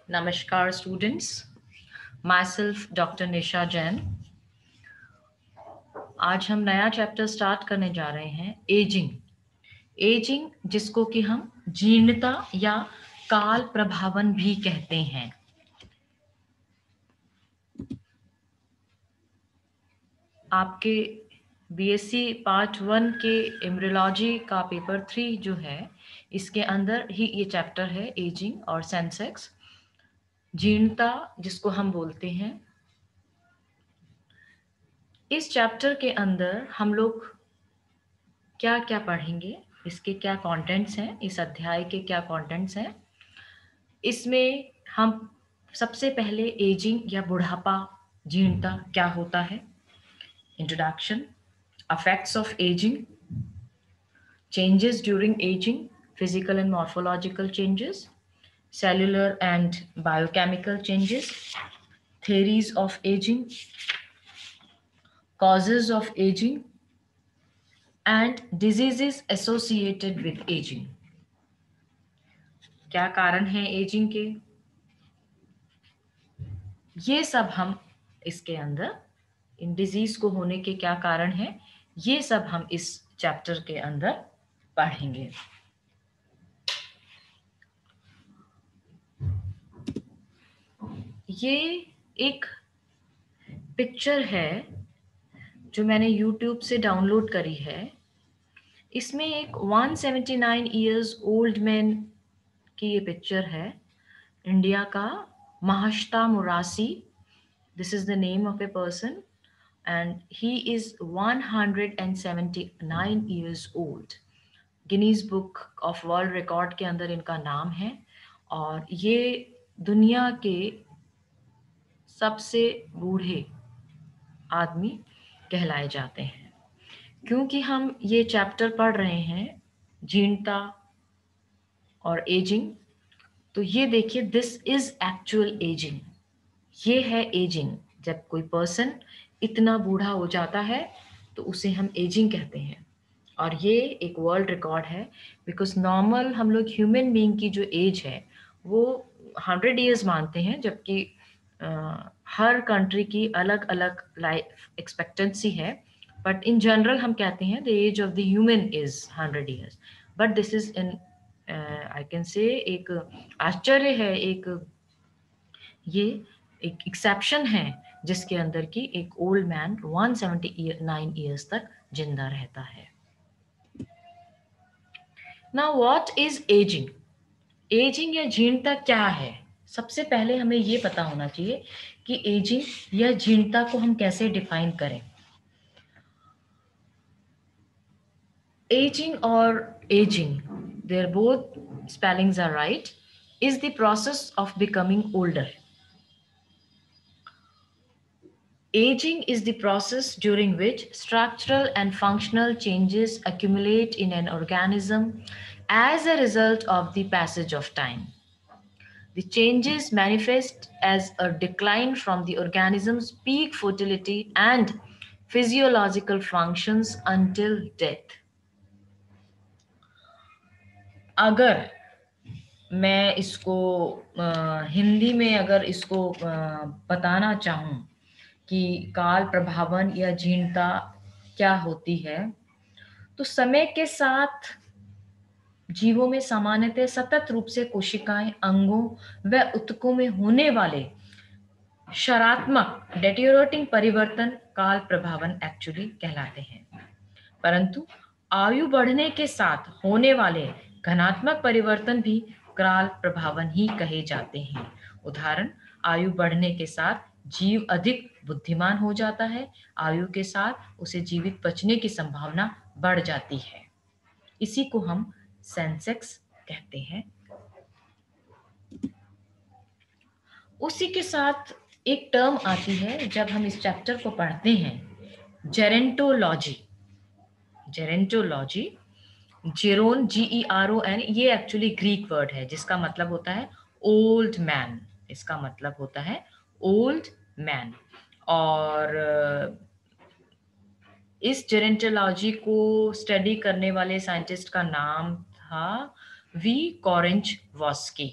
Namaskar students, myself Dr. Nisha Jain. आज हम नया चैप्टर स्टार्ट करने जा रहे हैं एजिंग। एजिंग जिसको कि हम जीर्णता या काल प्रभावन भी कहते हैं। आपके बीएससी पार्ट 1 के एम्ब्रियोलॉजी का पेपर 3 जो है इसके अंदर ही ये चैप्टर है एजिंग और सेंसेक्स। जीर्णता जिसको हम बोलते हैं, इस चैप्टर के अंदर हम लोग क्या क्या पढ़ेंगे, इसके क्या कंटेंट्स हैं, इस अध्याय के क्या कंटेंट्स हैं। इसमें हम सबसे पहले एजिंग या बुढ़ापा, जीर्णता क्या होता है, introduction, effects of ageing, changes during ageing, physical and morphological changes, cellular and biochemical changes, theories of aging, causes of aging, and diseases associated with aging. क्या कारण है एजिंग के, ये सब हम इसके अंदर, इन डिजीज को होने के क्या कारण है, ये सब हम इस चैप्टर के अंदर पढ़ेंगे। ये एक पिक्चर है जो मैंने YouTube से डाउनलोड करी है। इसमें एक 179 इयर्स ओल्ड मैन की ये पिक्चर है, इंडिया का Mahashta Murasi, this is the name of a person and he is 179 years old. Guinness book of world record के अंदर इनका नाम है और ये दुनिया के सबसे बूढ़े आदमी कहलाए जाते हैं। क्योंकि हम ये चैप्टर पढ़ रहे हैं जीर्णता और एजिंग, तो ये देखिए, दिस इज एक्चुअल एजिंग। ये है एजिंग, जब कोई पर्सन इतना बूढ़ा हो जाता है तो उसे हम एजिंग कहते हैं। और ये एक वर्ल्ड रिकॉर्ड है, बिकॉज नॉर्मल हम लोग ह्यूमन बीइंग की जो एज है वो 100 इयर्स मानते हैं, जबकि हर कंट्री की अलग अलग लाइफ एक्सपेक्टेंसी है। बट इन जनरल हम कहते हैं the age of the human is 100 years. But this is in, I can say, एक आश्चर्य है, ये एक एक्सेप्शन है जिसके अंदर की एक ओल्ड मैन 179 इयर्स तक जिंदा रहता है। Now what is ageing? Ageing या जीर्णता क्या है? सबसे पहले हमें ये पता होना चाहिए कि एजिंग या जीर्णता को हम कैसे डिफाइन करें। एजिंग और aging, there both spellings are right, is the process of becoming older. Aging is the process during which structural and functional changes accumulate in an organism as a result of the passage of time. The changes manifest as a decline from the organism's peak fertility and physiological functions until death. अगर मैं इसको हिंदी में अगर इसको बताना चाहूँ कि काल प्रभावन या जीर्णता क्या होती है, तो समय के साथ जीवों में सामान्यतः सतत रूप से कोशिकाएं, अंगों व ऊतकों में होने वाले क्षरात्मक डेटेरियोरेटिंग परिवर्तन काल प्रभावन एक्चुअली कहलाते हैं। परंतु आयु बढ़ने के साथ होने वाले घनात्मक परिवर्तन भी काल प्रभावन ही कहे जाते हैं। उदाहरण, आयु बढ़ने के साथ जीव अधिक बुद्धिमान हो जाता है, आयु के साथ उसे जीवित बचने की संभावना बढ़ जाती है। इसी को हम सेंसेक्स कहते हैं। उसी के साथ एक टर्म आती है जब हम इस चैप्टर को पढ़ते हैं, जेरेंटोलॉजी। जेरेंटोलॉजी, जेरोन, GERON, ये एक्चुअली ग्रीक वर्ड है जिसका मतलब होता है ओल्ड मैन। इसका मतलब होता है ओल्ड मैन। और इस जेरेंटोलॉजी को स्टडी करने वाले साइंटिस्ट का नाम था वी. कॉरेंच वॉस्की।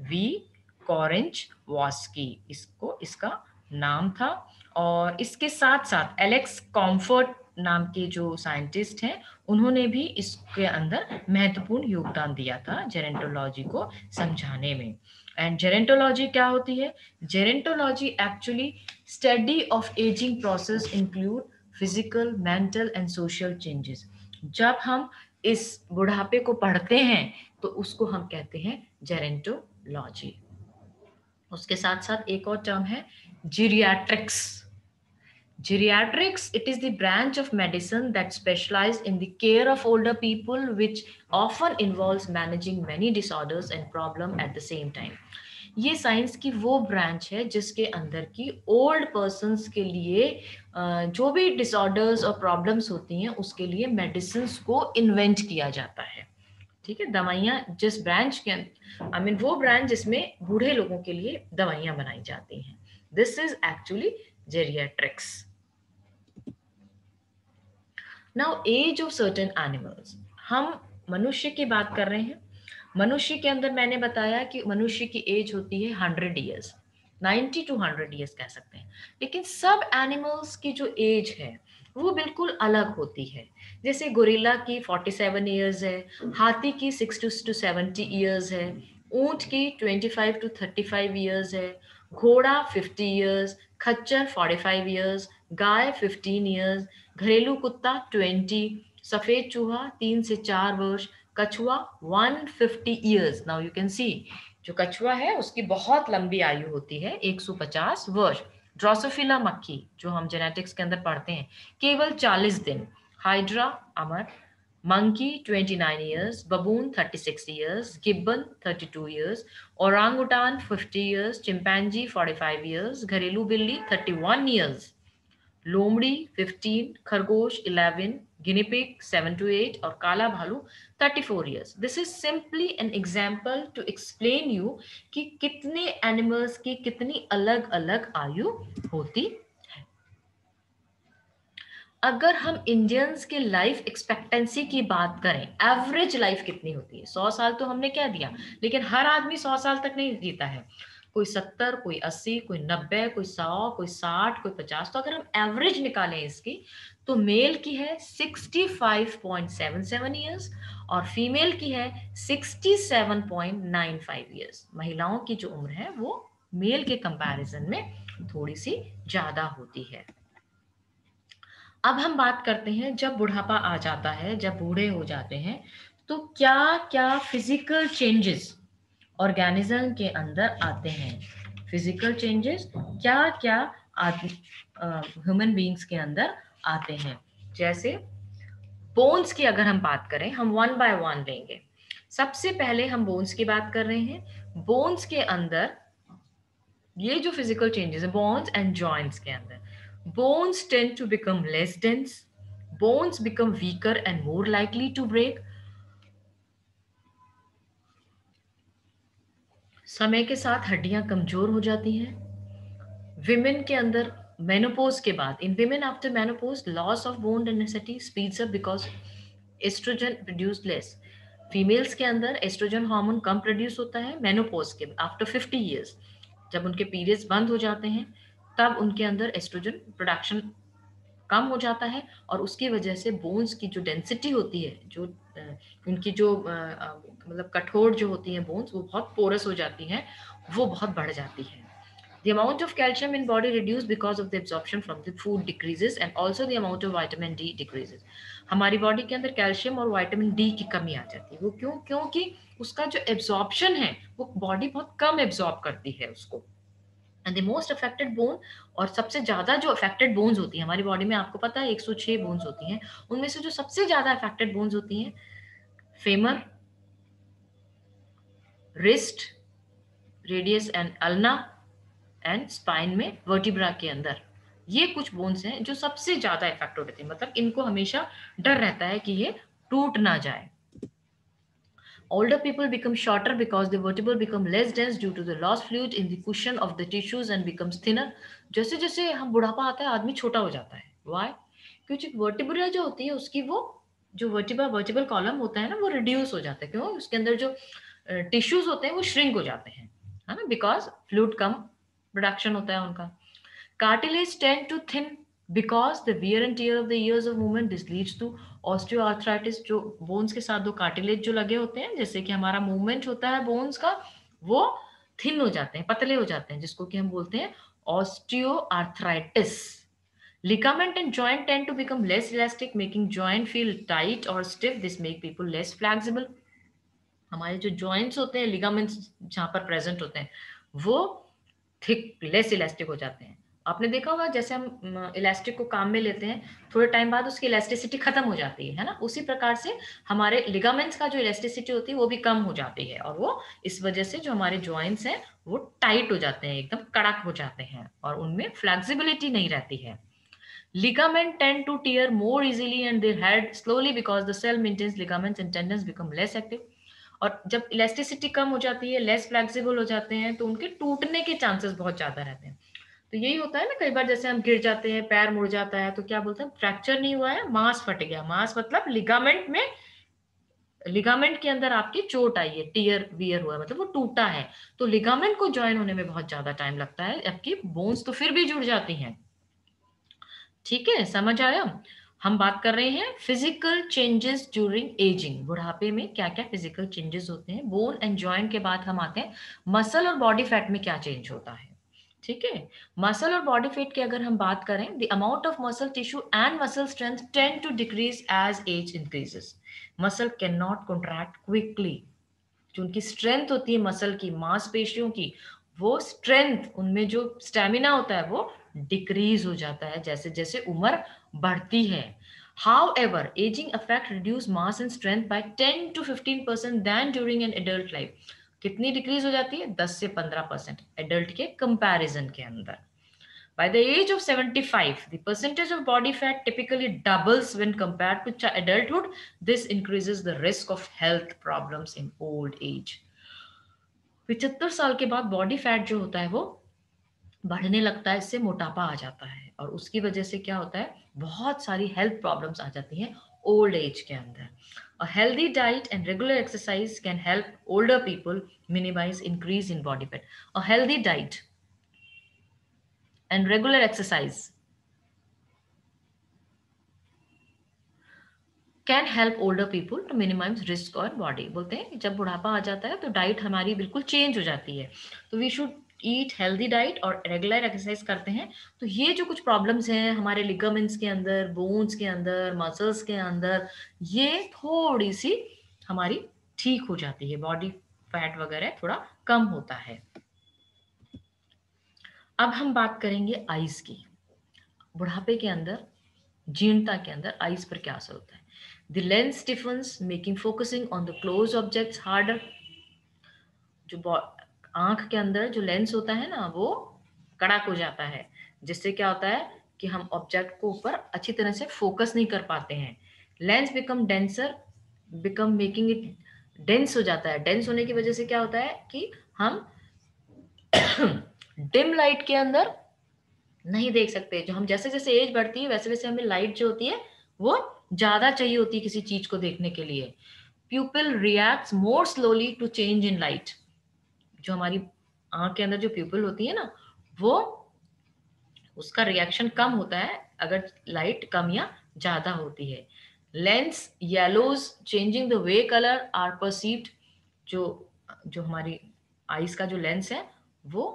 वी. कॉरेंच वॉस्की, इसका नाम था। और इसके साथ साथ एलेक्स कॉम्फर्ट नाम के जो साइंटिस्ट हैं, उन्होंने भी इसके अंदर महत्वपूर्ण योगदान दिया था जेरेंटोलॉजी को समझाने में। एंड जेरेंटोलॉजी क्या होती है? Gerontology actually study of ageing process include physical, mental and social changes. जब हम इस बुढ़ापे को पढ़ते हैं तो उसको हम कहते हैं जेरेंटोलॉजी। उसके साथ साथ एक और टर्म है जीरियाट्रिक्स। Geriatrics, it is the branch of medicine that specializes in the care of older people, which often involves managing many disorders and problems at the same time. ये साइंस की वो ब्रांच है जिसके अंदर की ओल्ड पर्सन्स के लिए जो भी डिसऑर्डर्स और प्रॉब्लम्स होती हैं उसके लिए मेडिसिन को इन्वेंट किया जाता है। ठीक है, दवाइयाँ जिस ब्रांच के आई मीन वो ब्रांच जिसमें बूढ़े लोगों के लिए दवाइयाँ बनाई जाती हैं, this is actually geriatrics. Now age of certain animals, हम मनुष्य की बात कर रहे हैं। मनुष्य के अंदर मैंने बताया कि मनुष्य की एज होती है 100 ईयर्स, 90 टू 100 ईयर्स कह सकते हैं। लेकिन सब एनिमल्स की जो एज है वो बिल्कुल अलग होती है। जैसे गोरिल्ला की 47 ईयर्स है, हाथी की 60 टू 70 ईयर्स है, ऊंट की 25 टू 35 ईयर्स है, घोड़ा 50 ईयर्स, खच्चर 45 ईयर्स, गाय 15 ईयर्स, घरेलू कुत्ता 20, सफेद चूहा 3 से 4 वर्ष, कछुआ 150 years. Now you can see जो कछुआ है उसकी बहुत लंबी आयु होती है, 150 वर्ष। ड्रोसोफिला मक्खी जो हम जेनेटिक्स के अंदर पढ़ते हैं, केवल 40 दिन। हाइड्रा अमर, monkey 29 years, baboon 36 years, gibbon 32 years, orangutan 50 years, chimpanzee 45 years, घरेलू बिल्ली 31 ईयर्स, लोमड़ी 15, खरगोश 11, गिनीपिग 7 to 8 और काला भालू 34 years. This is simply an example to explain you कि कितने एनिमल्स की कितनी अलग अलग आयु होती। अगर हम इंडियंस के लाइफ एक्सपेक्टेंसी की बात करें, एवरेज लाइफ कितनी होती है? 100 साल तो हमने क्या दिया, लेकिन हर आदमी 100 साल तक नहीं जीता है। कोई 70, कोई 80, कोई 90, कोई 100, कोई 60, कोई 50। तो अगर हम एवरेज निकालें इसकी, तो मेल की है 65.77 ईयर्स और फीमेल की है 67.95 ईयर्स। महिलाओं की जो उम्र है वो मेल के कंपैरिजन में थोड़ी सी ज्यादा होती है। अब हम बात करते हैं जब बुढ़ापा आ जाता है, जब बूढ़े हो जाते हैं, तो क्या क्या फिजिकल चेंजेस ऑर्गेनिज्म के अंदर आते हैं। फिजिकल चेंजेस क्या क्या ह्यूमन बीइंग्स के अंदर आते हैं। जैसे बोन्स की अगर हम बात करें, हम वन बाय वन लेंगे। सबसे पहले हम बोन्स की बात कर रहे हैं। बोन्स के अंदर ये जो फिजिकल चेंजेस है बोन्स एंड जॉइंट्स के अंदर, bones tend to become less dense, bones become weaker and more likely to break। समय के साथ हड्डियां कमजोर हो जाती हैं। विमेन के अंदर मेनोपोज के बाद, in women after menopause loss of bone density speeds up because oestrogen produce less. Females के अंदर एस्ट्रोजन हार्मोन कम प्रोड्यूस होता है मेनोपोज के आफ्टर 50 ईयर्स। जब उनके पीरियड्स बंद हो जाते हैं तब उनके अंदर एस्ट्रोजन प्रोडक्शन कम हो जाता है और उसकी वजह से बोन्स की जो डेंसिटी होती है, जो उनकी जो मतलब कठोर जो होती हैं बोन्स, वो बहुत पोरस हो जाती हैं, वो बहुत बढ़ जाती है। The amount of calcium in body reduces because of the absorption from the food decreases and also the amount of vitamin D decreases। हमारी बॉडी के अंदर कैल्शियम और विटामिन डी की कमी आ जाती है। वो क्यों? क्योंकि उसका जो एब्जॉर्प्शन है वो बॉडी बहुत कम एब्जॉर्ब करती है उसको। And the most affected bone, और सबसे ज्यादा जो अफेक्टेड बोन्स होती है हमारी बॉडी में, आपको पता है 106 बोन्स होती हैं, उनमें से जो सबसे ज्यादा अफेक्टेड बोन्स होती हैं, femur, wrist, radius and ulna and spine में वर्टिब्रा के अंदर, ये कुछ बोन्स हैं जो सबसे ज्यादा इफेक्ट होते हैं। मतलब इनको हमेशा डर रहता है कि ये टूट ना जाए। Older people become shorter because the vertebrae become less dense due to the lost fluid in the cushion of the tissues and becomes thinner। जैसे जैसे हम बुढ़ापा आता है आदमी छोटा हो जाता है। Why? क्योंकि वर्टिब्रा जो होती है उसकी वो जो वर्टिब्रल कॉलम होता है ना, वो रिड्यूस हो जाता है। क्यों? उसके अंदर जो टिश्यूज होते हैं वो श्रिंक हो जाते हैं, है ना, बिकॉज फ्लूइड कम प्रोडक्शन होता है उनका. Cartilage tend to thin because the wear and tear of the years of movement. This leads to osteoarthritis. जो बोन्स के साथ दो कार्टिलेज जो लगे होते हैं, जैसे कि हमारा मूवमेंट होता है बोन्स का, वो थिन हो जाते हैं, पतले हो जाते हैं, जिसको कि हम बोलते हैं osteoarthritis. Ligament and joint tend to become less elastic, making joint feel tight or stiff. This make people less flexible. हमारे जो जॉइंट्स होते हैं, लिगामेंट्स जहां पर प्रेजेंट होते हैं, वो थिक, लेस इलास्टिक हो जाते हैं. आपने देखा होगा जैसे हम इलास्टिक को काम में लेते हैं, थोड़े टाइम बाद उसकी इलास्टिसिटी खत्म हो जाती है ना, उसी प्रकार से हमारे लिगामेंट्स का जो इलास्टिसिटी होती है वो भी कम हो जाती है, और वो इस वजह से जो हमारे जॉइंट्स हैं वो टाइट हो जाते हैं, एकदम कड़क हो जाते हैं, और उनमें फ्लेक्सिबिलिटी नहीं रहती है. Ligament tend to tear more easily and they head slowly because the cell maintains ligaments and tendons become less active. और जब इलास्टिसिटी कम हो जाती है, लेस फ्लेक्सिबल हो जाते हैं, तो उनके टूटने के चांसेस बहुत ज्यादा रहते हैं. तो यही होता है ना, कई बार जैसे हम गिर जाते हैं, पैर मुड़ जाता है, तो क्या बोलते हैं, फ्रैक्चर नहीं हुआ है, मांस फट गया. मांस मतलब लिगामेंट में, लिगामेंट के अंदर आपकी चोट आई है, टीयर वियर हुआ है, मतलब वो टूटा है. तो लिगामेंट को ज्वाइन होने में बहुत ज्यादा टाइम लगता है, जबकि बोन्स तो फिर भी जुड़ जाती हैं. ठीक है, समझ आया. हम बात कर रहे हैं फिजिकल चेंजेस ड्यूरिंग एजिंग. बुढ़ापे में क्या क्या फिजिकल चेंजेस होते हैं. बोन एंड जॉइंट के बाद हम आते हैं मसल और बॉडी फैट में क्या चेंज होता है. ठीक है, मसल और बॉडी फैट की अगर हम बात करें, the amount of muscle tissue and muscle strength tend to decrease as age increases. Muscle can not contract quickly. जो उनकी स्ट्रेंथ होती है मसल की, मांसपेशियों की, वो स्ट्रेंथ, उनमें जो स्टेमिना होता है वो डिक्रीज हो जाता है जैसे जैसे उम्र बढ़ती है. However, aging affect reduce mass and strength by 10 to 15% than during an adult life. कितनी डिक्रीज हो जाती है, 10 से 15% एडल्ट के कंपैरिजन के अंदर. By the age of 75, the percentage of body fat typically doubles when compared to adulthood. This increases the risk of health problems in old age. 75 साल के बाद बॉडी फैट जो होता है वो बढ़ने लगता है, इससे मोटापा आ जाता है, और उसकी वजह से क्या होता है, बहुत सारी हेल्थ प्रॉब्लम्स आ जाती हैं ओल्ड एज के अंदर. A healthy diet and regular exercise can help older people minimize increase in body fat. A healthy diet and regular exercise can help older people to minimize risk और body. बोलते हैं जब बुढ़ापा आ जाता है तो डाइट हमारी बिल्कुल चेंज हो जाती है, तो we should eat healthy diet और रेगुलर एक्सरसाइज करते हैं, तो ये जो कुछ प्रॉब्लम्स हैं हमारे लिगामेंट्स के अंदर, बोन्स के अंदर, मसल्स के अंदर, ये थोड़ी सी हमारी ठीक हो जाती है, बॉडी फैट वगैरह थोड़ा कम होता है. अब हम बात करेंगे आइज की. बुढ़ापे के अंदर, जीर्णता के अंदर आइज पर क्या असर होता है. The lens Stephens making focusing on the close objects harder. जो आंख के अंदर जो लेंस होता है ना, वो कड़क हो जाता है, जिससे क्या होता है कि हम ऑब्जेक्ट को ऊपर अच्छी तरह से फोकस नहीं कर पाते हैं. Lens become denser, become making it dense हो जाता है. डेंस होने की वजह से क्या होता है कि हम डिम लाइट के अंदर नहीं देख सकते. जो हम जैसे जैसे एज बढ़ती है वैसे वैसे हमें लाइट जो होती है वो ज्यादा चाहिए होती है किसी चीज को देखने के लिए. Pupil reacts more slowly to change in light. जो हमारी आंख के अंदर जो प्यूपिल होती है ना, वो, उसका रिएक्शन कम होता है अगर लाइट कम या ज्यादा होती है. Lens yellows changing the way colour are perceived. जो जो हमारी आईज का जो लेंस है वो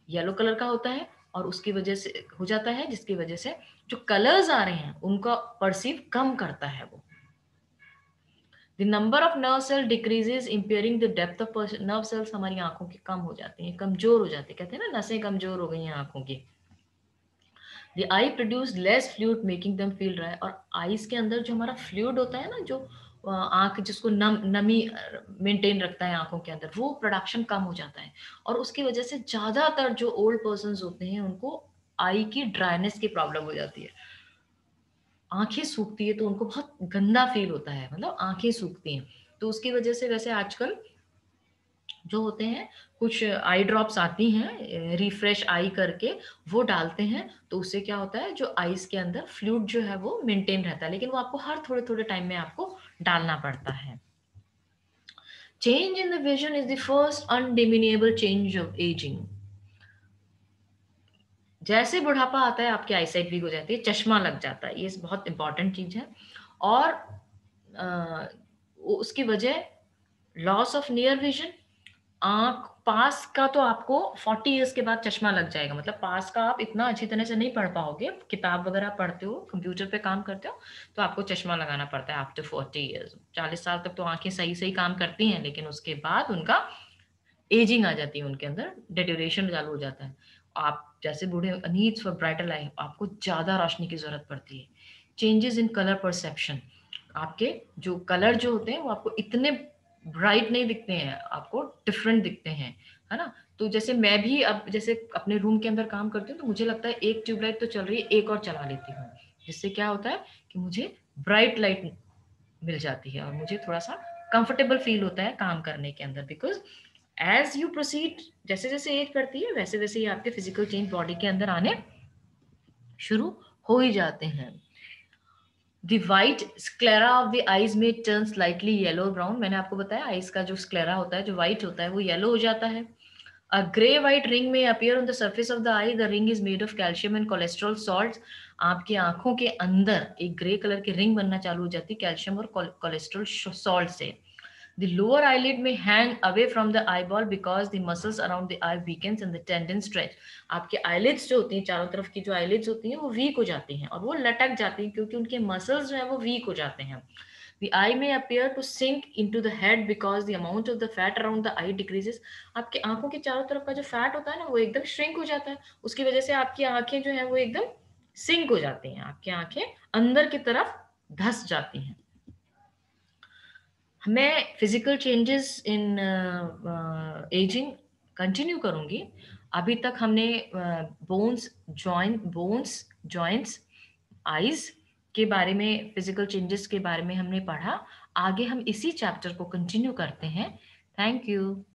येलो कलर का होता है, और उसकी वजह से हो जाता है, जिसकी वजह से जो कलर्स आ रहे हैं उनका परसीव कम करता है वो. The number of nerve cell decreases impairing the depth of. Nerve cells हमारी आंखों की कम हो जाती हैं, कमजोर हो जाती है, कहते हैं ना नसें कमजोर हो गई हैं आंखों की. The I produce less fluid making them feel dry. और आईज के अंदर जो हमारा फ्लूइड होता है ना, जो आंख जिसको नमी मेंटेन रखता है आंखों के अंदर, वो प्रोडक्शन कम हो जाता है, और उसकी वजह से ज्यादातर जो ओल्ड पर्सन होते हैं उनको आई की ड्राइनेस की प्रॉब्लम हो जाती है. आंखें सूखती है तो उनको बहुत गंदा फील होता है, मतलब आंखें सूखती हैं. तो उसकी वजह से वैसे आजकल जो होते हैं कुछ आई ड्रॉप्स आती हैं रिफ्रेश आई करके, वो डालते हैं, तो उससे क्या होता है जो आईज के अंदर फ्लूइड जो है वो मेंटेन रहता है, लेकिन वो आपको हर थोड़े थोड़े टाइम में आपको डालना पड़ता है. Change in the vision is the first undeniable change of aging. जैसे बुढ़ापा आता है आपकी आईसाइट वीक हो जाती है, चश्मा लग जाता है, ये बहुत इंपॉर्टेंट चीज़ है। और अ, उसकी वजह लॉस ऑफ नियर विजन, आँख पास का तो आपको 40 इयर्स के बाद चश्मा लग जाएगा, मतलब पास का आप इतना अच्छी तरह से नहीं पढ़ पाओगे, किताब वगैरह पढ़ते हो, कंप्यूटर पे काम करते हो, तो आपको चश्मा लगाना पड़ता है आफ्टर 40 इयर्स। 40 साल तक तो आँखें सही-सही काम करती हैं, लेकिन उसके बाद उनका एजिंग आ जाती है उनके अंदर, डिटेरियोरेशन चालू हो जाता है। आप जैसे बूढ़े नीड्स फॉर ब्राइटर लाइफ, आपको ज़्यादा रोशनी की ज़रूरत पड़ती है। चेंजेस इन कलर परसेप्शन, आपके जो कलर जो होते हैं वो आपको इतने ब्राइट नहीं दिखते हैं, आपको डिफरेंट दिखते हैं, है ना? तो जैसे मैं भी अब जैसे अपने रूम के अंदर काम करती हूँ, तो मुझे लगता है एक ट्यूबलाइट तो चल रही है, एक और चला लेती हूँ। जिससे क्या होता है कि मुझे ब्राइट लाइट मिल जाती है और मुझे थोड़ा-सा कंफर्टेबल फ़ील होता है काम करने के अंदर, बिकॉज़ एज़ यू प्रोसीड, जैसे-जैसे एज बढ़ती है, वैसे-वैसे ही आपके फिज़िकल चेंज बॉडी के अंदर आने शुरू हो ही जाते हैं। The white sclera of the eyes में टर्न स्लाइटली येलो ब्राउन, मैंने आपको बताया आईज़ का जो स्क्लेरा होता है, जो व्हाइट होता है, वो येलो हो जाता है। A grey white ring may appear on the surface of the eye. The ring is made of calcium and cholesterol salts. आपकी आंखों के अंदर एक ग्रे कलर की रिंग बनना चालू हो जाती है कैल्शियम और कोलेस्ट्रॉल सॉल्ट से। The lower eyelid may hang away from the eyeball because the muscles around the eye weakens and the tendon stretch. आपके eyelids जो होती हैं, चारों तरफ की जो eyelids होती हैं, वो वीक हो जाती हैं और वो लटक जाती हैं क्योंकि उनके मसल्स जो है वो वीक हो जाते हैं। The eye may appear to sink into the head because the amount of the fat around the eye decreases. आपकी आंखों के चारों तरफ का जो फैट होता है ना, वो एकदम श्रिंक हो जाता है। उसकी वजह से आपकी आंखें जो है वो एकदम सिंक हो जाती हैं, आपकी आंखें अंदर की तरफ धस जाती हैं। मैं physical changes in ageing continue करूंगी। अभी तक हमने बोन्स, जॉइंट्स, आईज के बारे में, फिजिकल चेंजेस के बारे में हमने पढ़ा। आगे हम इसी चैप्टर को कंटिन्यू करते हैं। Thank you.